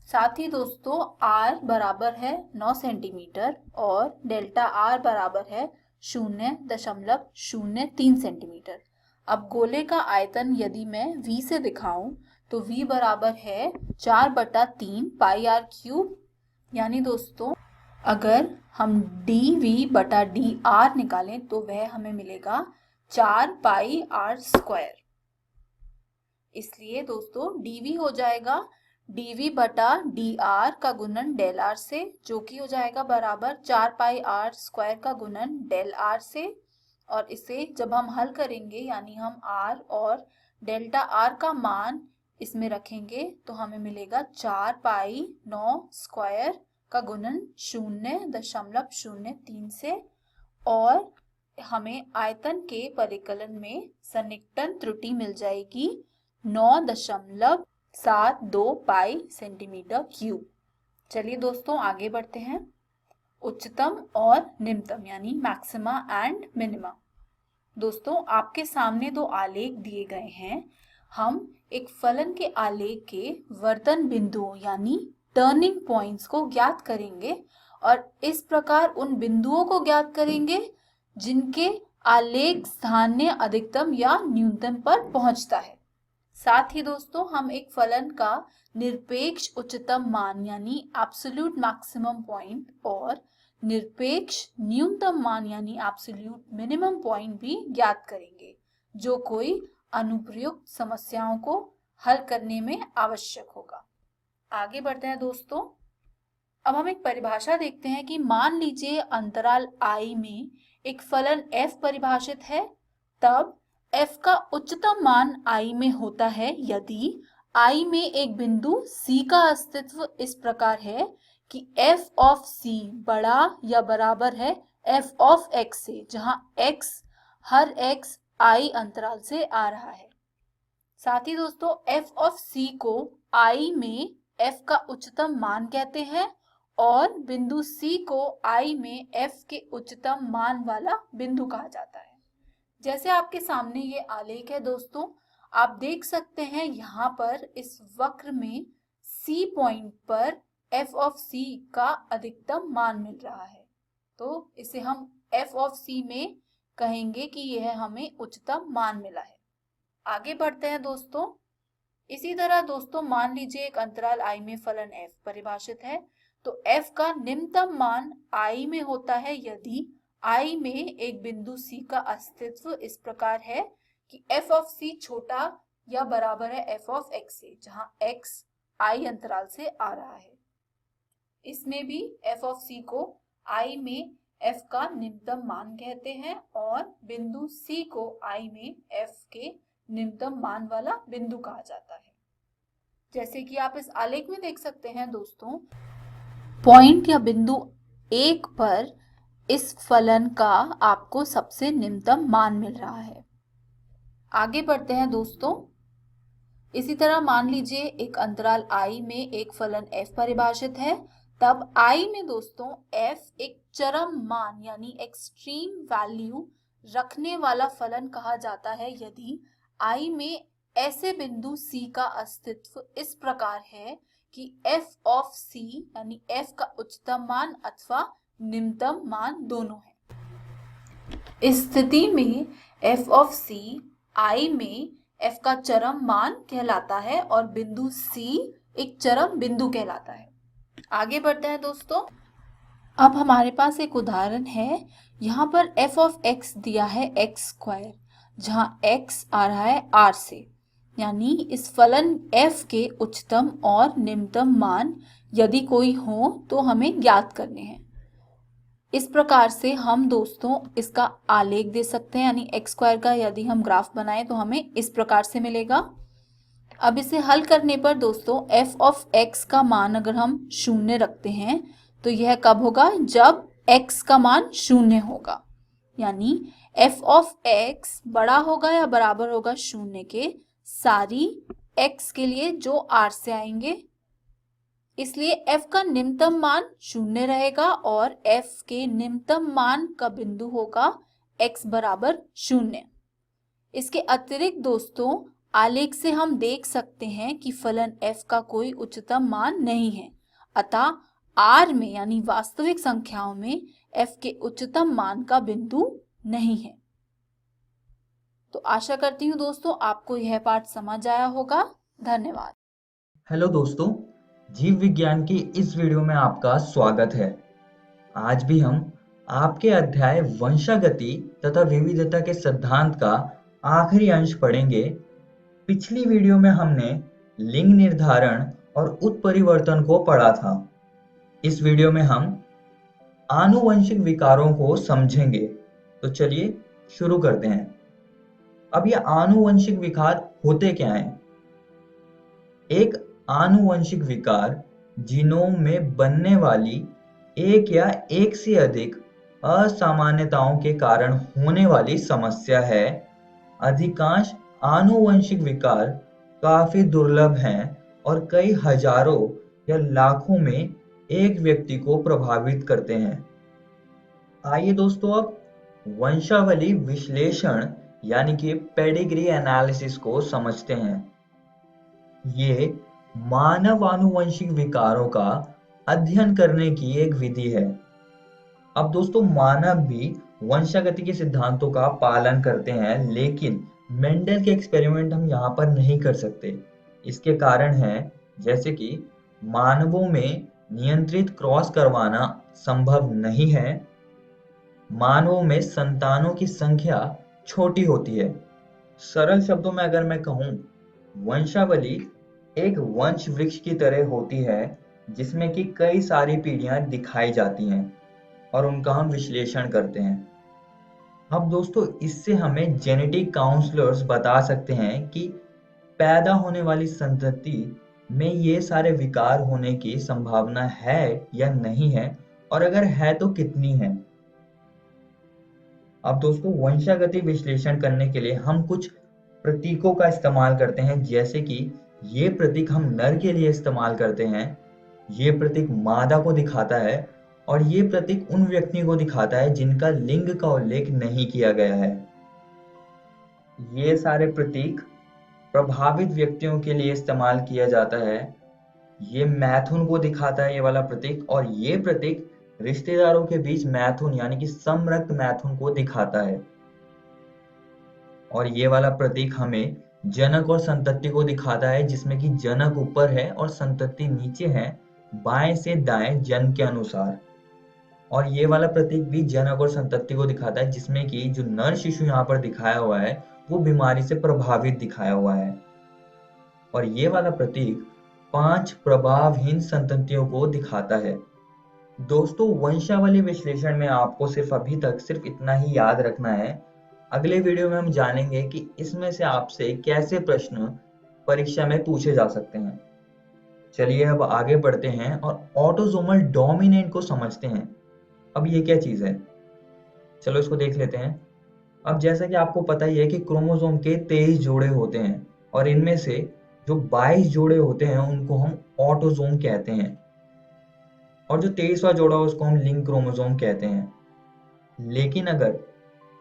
साथ ही दोस्तों r बराबर है 9 सेंटीमीटर और डेल्टा r बराबर है 0.03 सेंटीमीटर। अब गोले का आयतन यदि मैं v से दिखाऊं तो v बराबर है 4/3 पाई r क्यूब, यानी दोस्तों अगर हम dv बटा dr निकालें तो वह हमें मिलेगा 4 पाई r स्क्वायर। इसलिए दोस्तों dv हो जाएगा dv बटा dr का गुणन डेल r से, जो कि हो जाएगा बराबर 4 पाई r स्क्वायर का गुणन डेल r से। और इसे जब हम हल करेंगे यानी हम r और डेल्टा r का मान इसमें रखेंगे तो हमें मिलेगा 4 पाई 9 स्क्वायर का गुणन 0.03 से, और हमें आयतन के परिकलन में सन्निकटन त्रुटि मिल जाएगी 9.72 पाई सेंटीमीटर क्यूब। चलिए दोस्तों आगे बढ़ते हैं। उच्चतम और निम्नतम यानी मैक्सिमा एंड मिनिमा। दोस्तों आपके सामने दो आलेख दिए गए हैं। हम एक फलन के आलेख के वर्तन बिंदुओं यानी टर्निंग पॉइंट्स को ज्ञात करेंगे और इस प्रकार उन बिंदुओं को ज्ञात करेंगे जिनके आलेख स्थानीय अधिकतम या न्यूनतम पर पहुंचता है। साथ ही दोस्तों हम एक फलन का निरपेक्ष उच्चतम मान यानी एब्सोल्यूट मैक्सिमम पॉइंट और निरपेक्ष न्यूनतम मान यानी एब्सोल्यूट मिनिमम पॉइंट भी ज्ञात करेंगे, जो कोई अनुप्रयुक्त समस्याओं को हल करने में आवश्यक होगा। आगे बढ़ते हैं दोस्तों। अब हम एक परिभाषा देखते हैं कि मान लीजिए अंतराल I में एक फलन f परिभाषित है, तब f का उच्चतम मान I में होता है यदि I में एक बिंदु C का अस्तित्व इस प्रकार है कि f ऑफ C बड़ा या बराबर है f ऑफ x से, जहां x हर x I अंतराल से आ रहा है। साथ ही दोस्तों f ऑफ C को I में f का उच्चतम मान कहते हैं और बिंदु C को I में f के उच्चतम मान वाला बिंदु कहा जाता है। जैसे आपके सामने ये आलेख है दोस्तों, आप देख सकते हैं यहाँ पर इस वक्र में C पॉइंट पर f ऑफ C का अधिकतम मान मिल रहा है, तो इसे हम f ऑफ C में कहेंगे कि यह हमें उच्चतम मान मिला है। आगे बढ़ते हैं दोस्तों। इसी तरह दोस्तों मान लीजिए एक अंतराल I में फलन f परिभाषित है, तो f का निम्नतम मान I में होता है यदि I में एक बिंदु C का अस्तित्व इस प्रकार है कि f ऑफ C छोटा या बराबर है f ऑफ x से, जहां x I अंतराल से आ रहा है। इसमें भी f ऑफ C को I में f का निम्नतम मान कहते हैं और बिंदु C को I में f के निम्नतम मान वाला बिंदु कहा जाता है। जैसे कि आप इस आलेख में देख सकते हैं दोस्तों, पॉइंट या बिंदु 1 पर इस फलन का आपको सबसे निम्नतम मान मिल रहा है। आगे बढ़ते हैं दोस्तों। इसी तरह मान लीजिए एक अंतराल I में एक फलन f परिभाषित है, तब I में दोस्तों f एक चरम मान यानी एक्सट्रीम वैल्यू रखने वाला फलन कहा जाता है यदि I में ऐसे बिंदु C का अस्तित्व इस प्रकार है कि f ऑफ C यानी f का उच्चतम मान अथवा निम्नतम मान दोनों है। इस स्थिति में f ऑफ C I में f का चरम मान कहलाता है और बिंदु C एक चरम बिंदु कहलाता है। आगे बढ़ते हैं दोस्तों। अब हमारे पास एक उदाहरण है, यहाँ पर f ऑफ x दिया है x स्क्वायर, जहां x आ रहा है r से, यानी इस फलन f के उच्चतम और निम्नतम मान यदि कोई हो तो हमें ज्ञात करने हैं। इस प्रकार से हम दोस्तों इसका आलेख दे सकते हैं, यानी x स्क्वायर का यदि हम ग्राफ बनाएं तो हमें इस प्रकार से मिलेगा। अब इसे हल करने पर दोस्तों f ऑफ x का मान अगर हम 0 रखते हैं तो यह कब होगा, जब x का मान 0 होगा, यानी f ऑफ x बड़ा होगा या बराबर होगा 0 के सारी x के लिए जो r से आएंगे। इसलिए f का निम्नतम मान 0 रहेगा और f के निम्नतम मान का बिंदु होगा x बराबर 0। इसके अतिरिक्त दोस्तों आलेख से हम देख सकते हैं कि फलन f का कोई उच्चतम मान नहीं है, अतः r में यानी वास्तविक संख्याओं में f के उच्चतम मान का बिंदु नहीं है। तो आशा करती हूँ दोस्तों आपको यह पाठ समझ आया होगा। धन्यवाद। हेलो दोस्तों, जीव विज्ञान की इस वीडियो में आपका स्वागत है। आज भी हम आपके अध्याय वंशागति तथा विविधता के सिद्धांत का आखिरी अंश पढ़ेंगे। पिछली वीडियो में हमने लिंग निर्धारण और उत्परिवर्तन को पढ़ा था। इस वीडियो में हम आनुवंशिक विकारों को समझेंगे। तो चलिए शुरू करते हैं। अब ये आनुवंशिक विकार होते क्या हैं? एक आनुवंशिक विकार जीनोम में बनने वाली एक या एक से अधिक असामान्यताओं के कारण होने वाली समस्या है। अधिकांश आनुवंशिक विकार काफी दुर्लभ हैं और कई हजारों या लाखों में एक व्यक्ति को प्रभावित करते हैं। आइए दोस्तों अब वंशावली विश्लेषण यानी कि पेडिग्री एनालिसिस को समझते हैं। ये मानव आनुवंशिक विकारों का अध्ययन करने की एक विधि है। अब दोस्तों मानव भी वंशागति के सिद्धांतों का पालन करते हैं, लेकिन मेंडल के एक्सपेरिमेंट हम यहाँ पर नहीं कर सकते। इसके कारण है जैसे कि मानवों में नियंत्रित क्रॉस करवाना संभव नहीं है, मानवों में संतानों की संख्या छोटी होती है। सरल शब्दों में अगर मैं कहूँ, वंशावली एक वंश वृक्ष की तरह होती है जिसमें कि कई सारी पीढ़ियां दिखाई जाती हैं और उनका हम विश्लेषण करते हैं। अब दोस्तों इससे हमें जेनेटिक काउंसलर्स बता सकते हैं कि पैदा होने वाली संतति में ये सारे विकार होने की संभावना है या नहीं है, और अगर है तो कितनी है। अब दोस्तों वंशागति विश्लेषण करने के लिए हम कुछ प्रतीकों का इस्तेमाल करते हैं, जैसे कि ये प्रतीक हम नर के लिए इस्तेमाल करते हैं, ये प्रतीक मादा को दिखाता है, और ये प्रतीक उन व्यक्तियों को दिखाता है जिनका लिंग का उल्लेख नहीं किया गया है। ये सारे प्रतीक प्रभावित व्यक्तियों के लिए इस्तेमाल किया जाता है। ये मैथुन को दिखाता है ये वाला प्रतीक, और ये प्रतीक रिश्तेदारों के बीच मैथुन यानी कि समरक्त मैथुन को दिखाता है। और ये वाला प्रतीक हमें जनक और संतति को दिखाता है, जिसमें कि जनक ऊपर है और संतति नीचे है, बाएं से दाएं जन के अनुसार। और ये वाला प्रतीक भी जनक और संतति को दिखाता है, जिसमें कि जो नर शिशु यहाँ पर दिखाया हुआ है वो बीमारी से प्रभावित दिखाया हुआ है। और ये वाला प्रतीक 5 प्रभावहीन संततियों को दिखाता है। दोस्तों वंशावली विश्लेषण में आपको अभी तक सिर्फ इतना ही याद रखना है। अगले वीडियो में हम जानेंगे कि इसमें से आपसे कैसे प्रश्न परीक्षा में पूछे जा सकते हैं। चलिए अब आगे बढ़ते हैं और ऑटोसोमल डोमिनेंट को समझते हैं। अब ये क्या चीज है, चलो इसको देख लेते हैं। अब जैसा कि आपको पता ही है कि क्रोमोसोम के 23 जोड़े होते हैं, और इनमें से जो 22 जोड़े होते हैं उनको हम ऑटोसोम कहते हैं, और जो 23वां जोड़ा उसको हम लिंक क्रोमोसोम कहते हैं। लेकिन अगर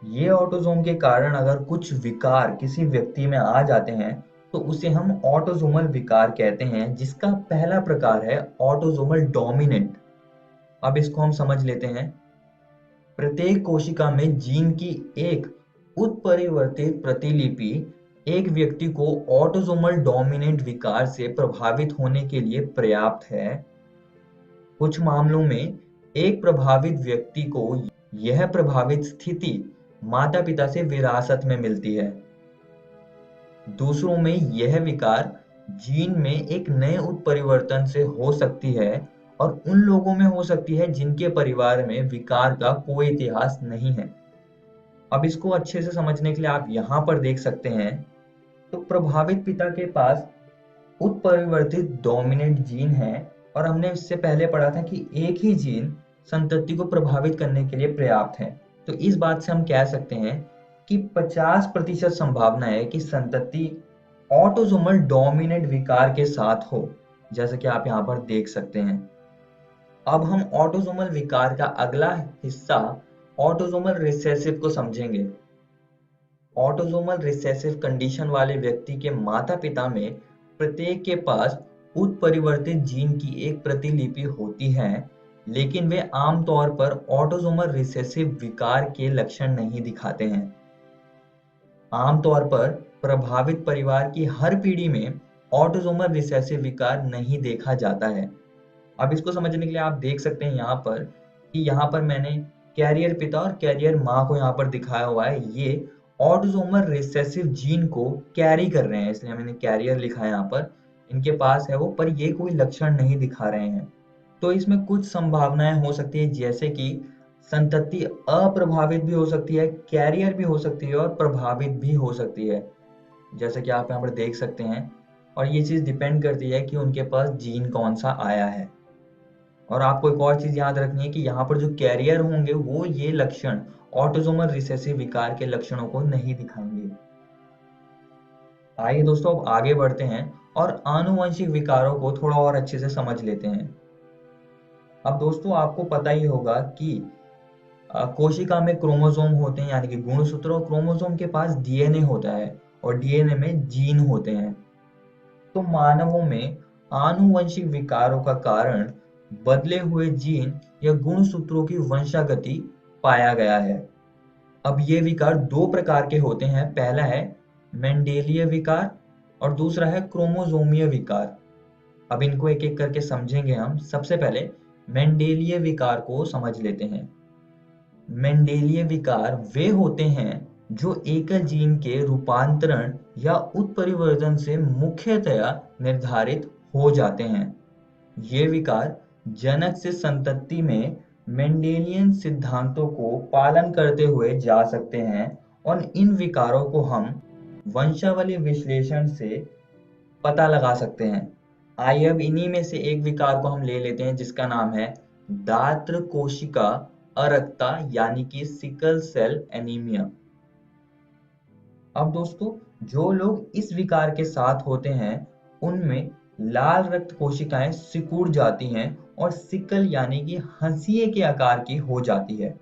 ये ऑटोसोम के कारण अगर कुछ विकार किसी व्यक्ति में आ जाते हैं तो उसे हम ऑटोसोमल विकार कहते हैं, जिसका पहला प्रकार है ऑटोसोमल डोमिनेंट। अब इसको हम समझ लेते हैं। प्रत्येक कोशिका में जीन की एक उत्परिवर्तित प्रतिलिपि एक व्यक्ति को ऑटोसोमल डोमिनेंट विकार से प्रभावित होने के लिए पर्याप्त है। कुछ मामलों में एक प्रभावित व्यक्ति को यह प्रभावित स्थिति माता पिता से विरासत में मिलती है। दूसरों में यह विकार जीन में एक नए उत्परिवर्तन से हो सकती है, और उन लोगों में हो सकती है जिनके परिवार में विकार का कोई इतिहास नहीं है। अब इसको अच्छे से समझने के लिए आप यहाँ पर देख सकते हैं। तो प्रभावित पिता के पास उत्परिवर्तित डोमिनेंट जीन है, और हमने इससे पहले पढ़ा था कि एक ही जीन संतति को प्रभावित करने के लिए पर्याप्त है। तो इस बात से हम कह सकते हैं कि 50% संभावना है कि संतति ऑटोसोमल डोमिनेंट विकार के साथ हो, जैसा कि आप यहाँ पर देख सकते हैं। अब हम ऑटोसोमल विकार का अगला हिस्सा ऑटोसोमल रिसेसिव को समझेंगे। ऑटोसोमल रिसेसिव कंडीशन वाले व्यक्ति के माता पिता में प्रत्येक के पास उत्परिवर्तित जीन की एक प्रतिलिपि होती है, लेकिन वे आमतौर पर ऑटोसोमल रिसेसिव विकार के लक्षण नहीं दिखाते हैं। आमतौर पर प्रभावित परिवार की हर पीढ़ी में ऑटोसोमल रिसेसिव विकार नहीं देखा जाता है। अब इसको समझने के लिए आप देख सकते हैं यहाँ पर कि यहाँ पर मैंने कैरियर पिता और कैरियर माँ को यहाँ पर दिखाया हुआ है। ये ऑटोसोमल रिसेसिव जीन को कैरी कर रहे हैं, इसलिए मैंने कैरियर लिखा है यहाँ पर। इनके पास है वो, पर ये कोई लक्षण नहीं दिखा रहे हैं। तो इसमें कुछ संभावनाएं हो सकती है, जैसे कि संतति अप्रभावित भी हो सकती है, कैरियर भी हो सकती है, और प्रभावित भी हो सकती है, जैसे कि आप यहाँ पर देख सकते हैं। और ये चीज डिपेंड करती है कि उनके पास जीन कौन सा आया है। और आपको एक और चीज याद रखनी है कि यहाँ पर जो कैरियर होंगे वो ये लक्षण ऑटोसोमल रिसेसिव विकार के लक्षणों को नहीं दिखाएंगे। आइए दोस्तों अब आगे बढ़ते हैं और आनुवंशिक विकारों को थोड़ा और अच्छे से समझ लेते हैं। अब दोस्तों आपको पता ही होगा कि कोशिका में क्रोमोसोम होते हैं यानी कि गुणसूत्र, और क्रोमोसोम के पास डीएनए होता है, और डीएनए में जीन होते हैं। तो मानवों में आनुवंशिक विकारों का कारण बदले हुए जीन या गुणसूत्रों की वंशागति पाया गया है। अब ये विकार 2 प्रकार के होते हैं। पहला है मेंडेलिय विकार और दूसरा है क्रोमोसोमीय विकार। अब इनको एक एक करके समझेंगे हम। सबसे पहले मेंडेलिय विकार को समझ लेते हैं। मेंडेलिय विकार वे होते हैं जो एकल जीन के रूपांतरण या उत्परिवर्तन से मुख्यतया निर्धारित हो जाते हैं। ये विकार जनक से संतति में मेंडेलियन सिद्धांतों को पालन करते हुए जा सकते हैं और इन विकारों को हम वंशावली विश्लेषण से पता लगा सकते हैं। आइए अब इन्हीं में से एक विकार को हम ले लेते हैं जिसका नाम है दात्र कोशिका अरक्ता यानी कि सिकल सेल एनीमिया। अब दोस्तों, जो लोग इस विकार के साथ होते हैं उनमें लाल रक्त कोशिकाएं सिकुड़ जाती हैं और सिकल यानी कि हंसिए के आकार की हो जाती है।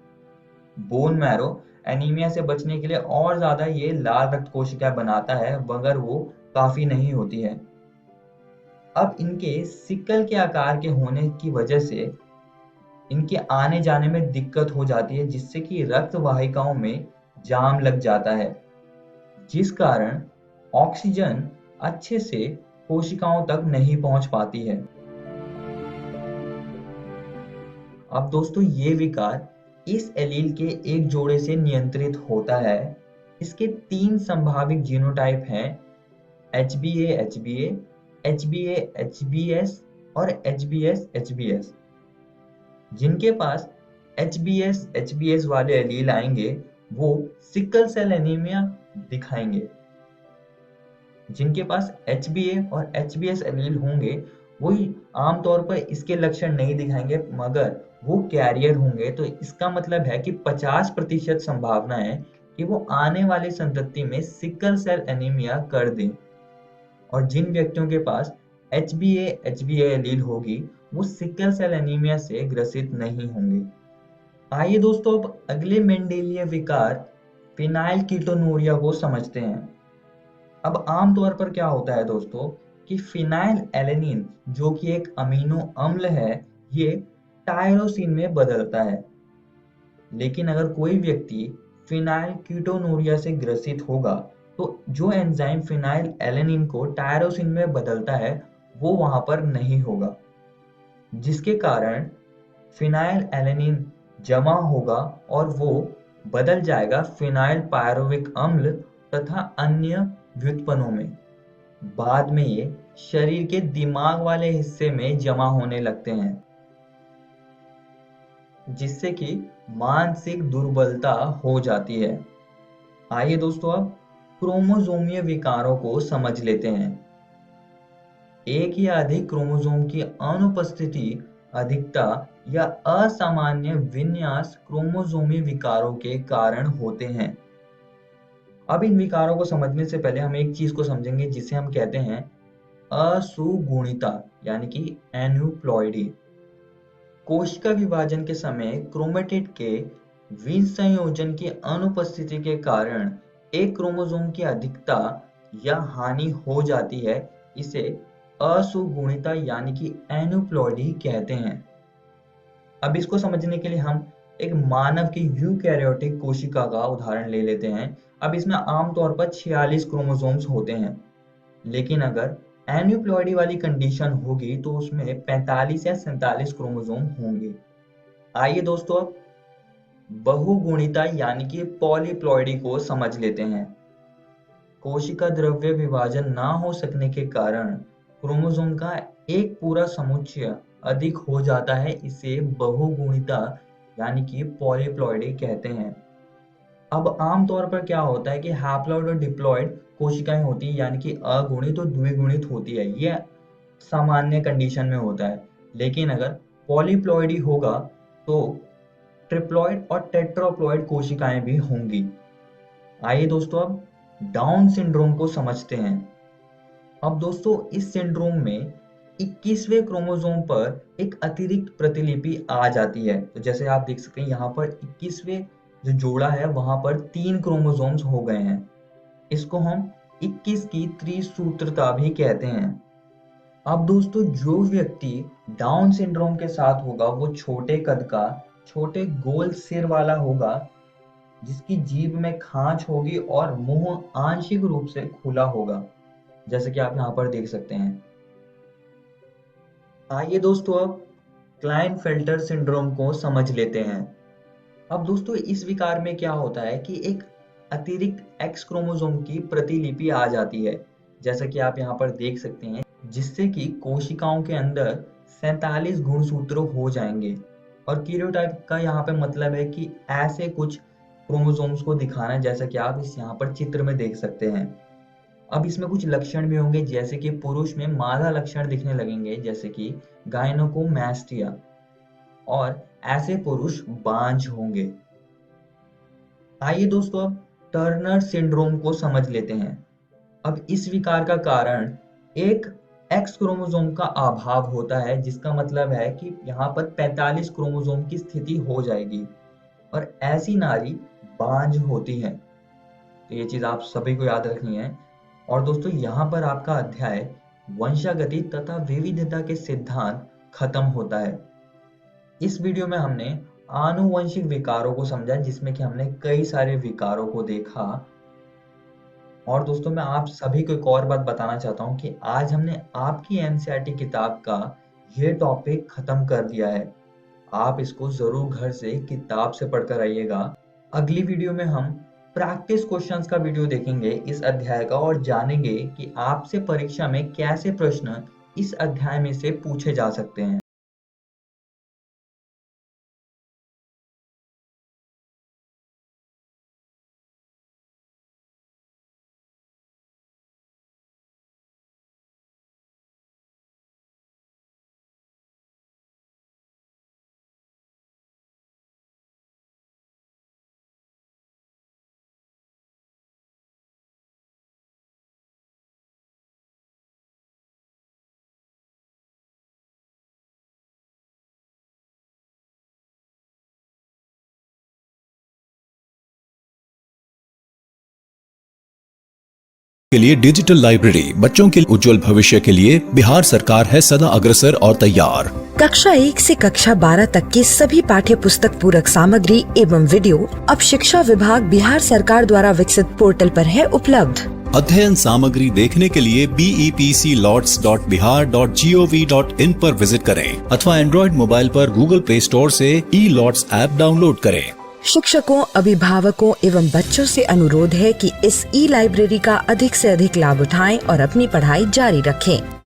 बोन मैरो एनीमिया से बचने के लिए और ज्यादा ये लाल रक्त कोशिकाएं बनाता है, मगर वो काफी नहीं होती है। अब इनके सिकल के आकार के होने की वजह से इनके आने जाने में दिक्कत हो जाती है, जिससे कि रक्त वाहिकाओं में जाम लग जाता है, जिस कारण ऑक्सीजन अच्छे से कोशिकाओं तक नहीं पहुंच पाती है। अब दोस्तों, ये विकार इस एलील के एक जोड़े से नियंत्रित होता है। इसके 3 संभावित जीनोटाइप हैं HBA HBA, HBA HBS और HBS HBS। जिनके पास HBS HBS वाले एलील आएंगे वो सिकल सेल एनीमिया दिखाएंगे। जिनके पास HBA और HBS एलील होंगे वही आमतौर पर इसके लक्षण नहीं दिखाएंगे, मगर वो कैरियर होंगे। तो इसका मतलब है कि 50% संभावना है कि वो आने वाली संतति में सिकल सेल एनीमिया कर दें। और जिन व्यक्तियों के पास HBA HBA एलील होगी वो सिकल सेल एनीमिया से ग्रसित नहीं होंगे। आइए दोस्तों, अब अगले मेंडेलिय विकार फिनाइल कीटोनूरिया को समझते हैं। अब आमतौर पर क्या होता है दोस्तों कि फिनाइल एलेनिन जो कि एक अमीनो अम्ल है, ये टायरोसिन में बदलता है। लेकिन अगर कोई व्यक्ति फिनाइल कीटोनूरिया से ग्रसित होगा तो जो एंजाइम फिनाइल एलेनिन को टायरोसिन में बदलता है वो वहां पर नहीं होगा, जिसके कारण फिनाइल एलेनिन जमा होगा और वो बदल जाएगा फिनाइल पायरुविक अम्ल तथा अन्य व्युत्पन्नों में। बाद में ये शरीर के दिमाग वाले हिस्से में जमा होने लगते हैं, जिससे कि मानसिक दुर्बलता हो जाती है। आइए दोस्तों, अब क्रोमोसोमीय विकारों को समझ लेते हैं। एक या अधिक क्रोमोसोम की अनुपस्थिति, अधिकता या असामान्य विन्यास क्रोमोसोमी विकारों के कारण होते हैं। अब इन विकारों को समझने से पहले हम एक चीज को समझेंगे जिसे हम कहते हैं असुगुणिता यानी कि एन्यूप्लॉइडी। कोशिका विभाजन के समय क्रोमेटिड के विसंयोजन की अनुपस्थिति के कारण एक क्रोमोसोम की अधिकता या हानि हो जाती है। इसे असुगुणिता यानी कि एन्यूप्लॉइडी कहते हैं। अब इसको समझने के लिए हम एक मानव की यूकैरियोटिक कोशिका का उदाहरण ले लेते हैं। अब इसमें आमतौर पर 46 क्रोमोसोम्स होते हैं, लेकिन अगर एन्यूप्लॉइडी वाली कंडीशन होगी तो उसमें 45 या 47 क्रोमोसोम होंगे। आइए दोस्तों, अब बहुगुणिता यानी कि पॉलीप्लॉइडी को समझ लेते हैं। कोशिका द्रव्य विभाजन ना हो सकने के कारण क्रोमोसोम का एक पूरा समुच्चय अधिक हो जाता है। इसे बहुगुणिता यानी कि पॉलीप्लॉइडी कहते हैं। अब आमतौर पर क्या होता है कि हैप्लॉइड और डिप्लॉइड कोशिकाएं होती है, यानी कि अगुणित और द्विगुणित होती है। ये सामान्य कंडीशन में होता है। लेकिन अगर पॉलीप्लॉइडी होगा तो ट्रिप्लॉइड और टेट्राप्लॉइड कोशिकाएं भी होंगी। आइए दोस्तों, अब डाउन सिंड्रोम को समझते हैं। अब दोस्तों, इस सिंड्रोम में 21वें क्रोमोसोम पर एक अतिरिक्त प्रतिलिपि आ जाती है। तो जैसे आप देख सकते हैं यहाँ पर 21वें जो जोड़ा है वहां पर 3 क्रोमोसोम्स हो गए हैं। इसको हम 21 की त्रिसूत्रता भी कहते हैं। अब दोस्तों, जो व्यक्ति डाउन सिंड्रोम के साथ होगा वो छोटे कद का, छोटे गोल सिर वाला होगा, जिसकी जीभ में खांच होगी और मुंह आंशिक रूप से खुला होगा, जैसे कि आप यहाँ पर देख सकते हैं। आइए दोस्तों, अब क्लाइनफेल्टर सिंड्रोम को समझ लेते हैं। अब दोस्तों, इस विकार में क्या होता है कि एक अतिरिक्त एक्स क्रोमोसोम की प्रतिलिपि आ जाती है, जैसा कि आप यहाँ पर देख सकते हैं, जिससे कि कोशिकाओं के अंदर 47 गुणसूत्र हो जाएंगे। और कैरियोटाइप का यहाँ पे मतलब है कि ऐसे कुछ क्रोमोसोम्स को दिखाना, जैसा कि आप इस यहाँ पर चित्र में देख सकते हैं। अब इसमें कुछ लक्षण भी होंगे, जैसे कि पुरुष में मादा लक्षण दिखने लगेंगे, जैसे कि गायनेकोमैस्टिया, और ऐसे पुरुष बांझ होंगे। आइए दोस्तों अब टर्नर सिंड्रोम को समझ लेते हैं। अब इस विकार का कारण एक एक्स क्रोमोसोम का अभाव होता है, जिसका मतलब है कि यहाँ पर 45 क्रोमोसोम की स्थिति हो जाएगी और ऐसी नारी बांझ होती है। तो ये चीज आप सभी को याद रखनी है। और दोस्तों यहाँ पर आपका अध्याय वंशागति तथा विविधता के सिद्धांत खत्म होता है। इस वीडियो में हमने आनुवंशिक विकारों को समझा, जिसमें कि हमने कई सारे विकारों को देखा। और दोस्तों मैं आप सभी को एक और बात बताना चाहता हूँ कि आज हमने आपकी एनसीईआरटी किताब का ये टॉपिक खत्म कर दिया है। आप इसको जरूर घर से किताब से पढ़कर आइएगा। अगली वीडियो में हम प्रैक्टिस क्वेश्चंस का वीडियो देखेंगे इस अध्याय का और जानेंगे कि आपसे परीक्षा में कैसे प्रश्न इस अध्याय में से पूछे जा सकते हैं। के लिए डिजिटल लाइब्रेरी, बच्चों के उज्जवल भविष्य के लिए बिहार सरकार है सदा अग्रसर और तैयार। कक्षा 1 से कक्षा 12 तक की सभी पाठ्य पुस्तक पूरक सामग्री एवं वीडियो अब शिक्षा विभाग बिहार सरकार द्वारा विकसित पोर्टल पर है उपलब्ध। अध्ययन सामग्री देखने के लिए BEPCLOTS.bihar.gov.in पर विजिट करें अथवा एंड्रॉइड मोबाइल पर गूगल प्ले स्टोर से E-LOTS ऐप डाउनलोड करें। शिक्षकों, अभिभावकों एवं बच्चों से अनुरोध है कि इस ई लाइब्रेरी का अधिक से अधिक लाभ उठाएं और अपनी पढ़ाई जारी रखें।